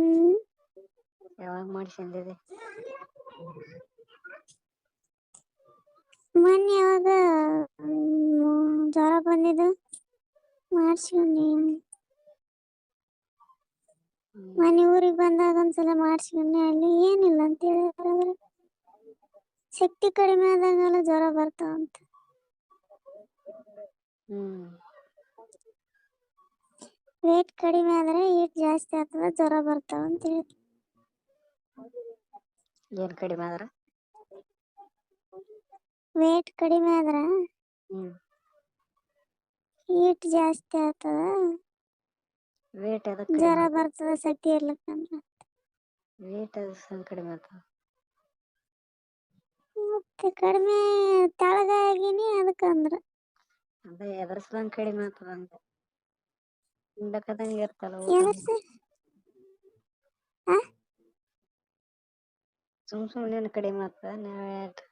ಹ್ಮ್ ಯಾವಾಗ ಮಾಡಿಸಿಂದಿದೆ? ಮೊನ್ನೆ ಯಾವಾಗ ಜ್ವರ ಬಂದಿದ್ದು ಮಾಡ್ಸ್ಕೊಂಡಿ. ಮನೆ ಊರಿಗೆ ಬಂದಾಗ ಒಂದ್ಸಲ ಮಾಡ್ಸ್ಕೊಂಡೆ, ಅಲ್ಲಿ ಏನಿಲ್ಲ ಅಂತ ಹೇಳಿದ್ರೆ ಶಕ್ತಿ ಕಡಿಮೆ ಆದಾಗೆಲ್ಲ ಜ್ವರ ಬರ್ತಾವಂತ. ಹ್ಮ್ ವೇಟ್ ಕಡಿಮೆ ಆದ್ರೆ ಹೀಟ್ ಜಾಸ್ತಿ ಆಗ್ತದ, ಜ್ವರ ಬರ್ತಾವ ಅಂತ ಹೇಳಿ. ಏನ್ ಕಡಿಮೆ ಆದ್ರ? ವೇಟ್ ಕಡಿಮೆ ಆದ್ರ ಹ್ಮ್ ಹೀಟ್ ಜಾಸ್ತಿ ಆಗ್ತದ, ವೇಟ್ ಎದಕ್ ಕಡಿಮೆ ಜ್ವರ ಆತ? ಬರ್ತದ ಶಕ್ತಿ ಇರ್ಲಿಕ್ಕಂದ್ರ. ವೇಟ್ ಎದಕ್ ಕಡಿಮೆ ಆತದ? ಮತ್ತೆ ಕಡಿಮೆ ತೆಳಗ ಆಗೀನಿ ಅದಕ್ಕಂದ್ರ. ಅದೇ ಎದರ ಸಲಂದ ಕಡಿಮೆ ಆಗ್ತದ ಅಂದೆ. ಉಂಡಕದಂಗ ಇರ್ತಲ್ಲ ಊಟ. ಎದರ್ಸ ಸುಮ್ ಸುಮ್ನೆನ ಕಡಿಮೆ ಆಗ್ತದ ವೇಟ್?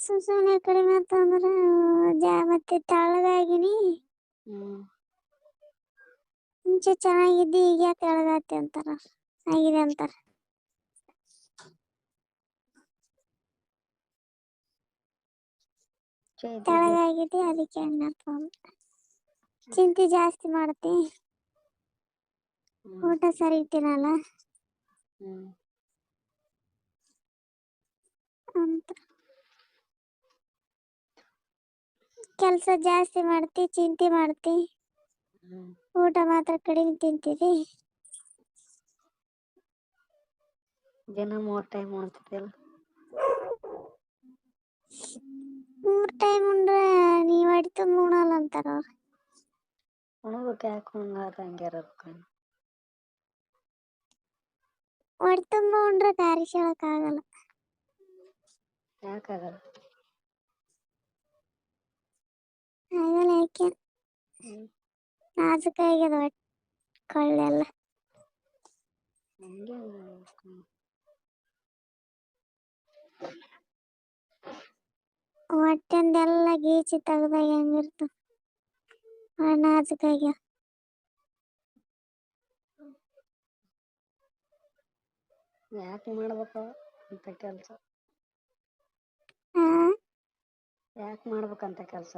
ಸುಮ್ ಸುಮ್ನೆ ಕಡಿಮೆ ಆತ ಅಂದ್ರ ಮತ್ತೆ ತೆಳ್ಳಗಾಗಿನಿ. ಹ್ಮ್ ಮುಂಚೆ ಚೆನ್ನಾಗಿದ್ದಿ ಈಗ ಯಾಕ ತೆಳ್ಳಗಾತಿ ಅಂತಾರ, ಆಗಿದೆ ಅಂತಾರ. ತೆಳ್ಳಗಾಗಿದ್ದಿ ಅದಕ್ಕೆ ಹಂಗಂತ. ಚಿಂತೆ ಜಾಸ್ತಿ ಮಾಡ್ತಿ, ಹ್ಮ್ ಊಟ ಸರಿ ತಿನ್ನಲ್ಲ ಹ್ಮ್ ಅಂತ. ಕೆಲ್ಸ ಜಾಸ್ತಿ ಮಾಡ್ತಿ, ಚಿಂತೆ ಮಾಡ್ತಿ, ಹ್ಮ್ ಊಟ ಮಾತ್ರ ಕಡಿಮೆ ತಿಂತೀರಿ. ದಿನ 3 ಟೈಮ್ ಉಣ್ತಿದ್ದಿಲ್ಲ? 3 ಟೈಮ್ ಉಂಡ್ರ ನೀವ್ ಹೊಟ್ಟಿ ತುಂಬ ಉಣಲ್ಲ ಅಂತಾರ ಅವ್ರು. ಉಣಬೇಕ್, ಯಾಕ ಉಣ್ಣಲಾರ್ದ ಹಂಗೆ ಇರಬೇಕು? ಹೊಟ್ಟಿ ತುಂಬ ಉಂಡ್ರೆ ಬ್ಯಾರೇಶಳಕ್ ಆಗಲ್ಲ. ಯಾಕಾಗಲ್ಲ? ಆಗಲ್ಲ, ಯಾಕೆ? ಹ್ಮ್ ನಾಜೂಕ್ ಆಗ್ಯದ ಕಳ್ಳೆಲ್ಲ. ಹಂಗೆ ಹೊಟ್ಟೆಂದೆಲ್ಲ ಗೀಚಿ ತಗದಾಗ ಹೆಂಗಿರ್ತದ, ನಾಜೂಕ್ ಆಗ್ಯಾವ. ಯಾಕೆ ಮಾಡ್ಬೇಕ ಇಂಥ ಕೆಲ್ಸ? ಆ ಯಾಕೆ ಮಾಡ್ಬೇಕಂತ ಕೆಲ್ಸ?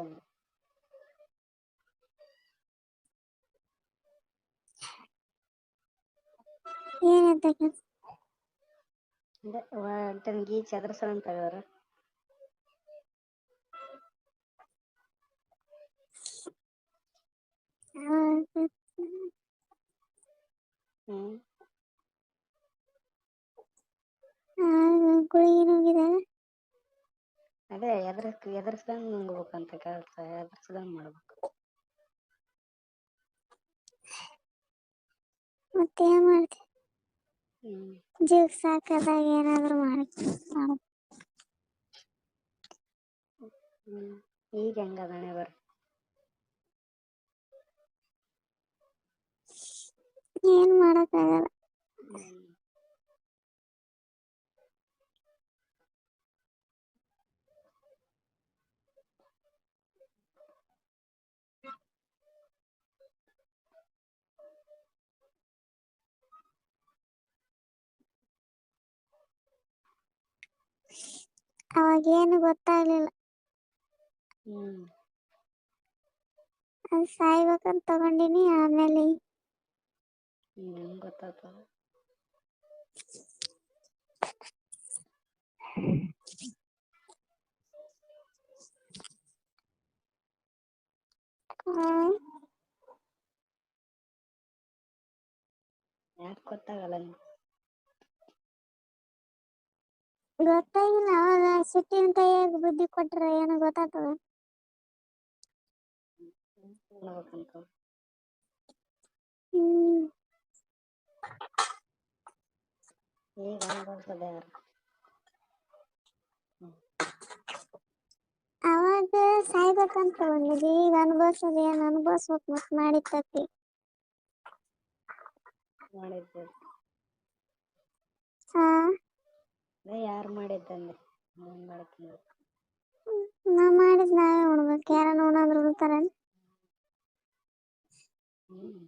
ಏನಂತ ಕೆಲ್ಸ? ಹೊಟ್ಟೆನ ಗೀಚಿ ಎದ್ರ ಸಲಂದ ತಗದಾರ? ಹ್ಮ್ ಗುಳಿಗೆ ನುಂಗಿದಾಗ. ಅದೇ ಎದರ್ಸ್ದಂಗ ನುಂಗಬೇಕಂತ ಕೆಲ್ಸ, ಎದರ್ಸ್ದಂಗ ಮಾಡ್ಬೇಕು. ಮತ್ತೆ ಏನ್ ಮಾಡ್ತಿ? ಹ್ಮ್ ಜೀವ ಸಾಕಾದಾಗ ಏನಾದ್ರು ಮಾಡ. ಹ್ಮ್ ಈಗ ಹೆಂಗದ ಹಣೆಬರ? ಏನ್ ಮಾಡಕ್ ಆಗಲ್ಲ. ಹ್ಮ್ ಅವಾಗೇನು ಗೊತ್ತಾಗ್ಲಿಲ್ಲ. ಹ್ಮ್ ಅದು ಸಾಯ್ಬೇಕಂತ ತಗೊಂಡಿನಿ, ಆಮೇಲೆ ಗೊತ್ತಾಗ್ತದ. ಯಾಕೆ ಗೊತ್ತಾಗಲ್ಲ ನಿಂಗೆ? ಗೊತ್ತಾಗಿಲ್ಲ, ಅವಾಗ ಸಿಟ್ಟಿನ ಕೈಯಾಗ ಬುದ್ಧಿ ಕೊಟ್ರ ಏನ ಗೊತ್ತಾಗ್ತದ? ಹ್ಮ್ ಈಗ ಅನುಭವಿಸೋದು ಯಾರು? ಅವಾಗ ಸಾಯ್ಬೇಕಂತ ತಗೊಂಡಿದ್ದಿ, ಈಗ ಅನುಭವ್ಸೋದು ಏನ್? ಅನುಭವ್ಸ್ಬೇಕ್ ಮತ್ ಮಾಡಿದ ತಪ್ಪಿಗೆ. ಮಾಡಿದ್ದೆ ಹಾ ಅದೇ ಯಾರು ಮಾಡಿದ್ದಂದೆ ಮಾಡಕ? ನಾ ಮಾಡಿದ್ ನಾವೇ ಉಣ್ಬೇಕು, ಯಾರನ್ನ ಉಣಂದ್ರೆ ಉಣ್ತಾರೇನು? ಹ್ಮ್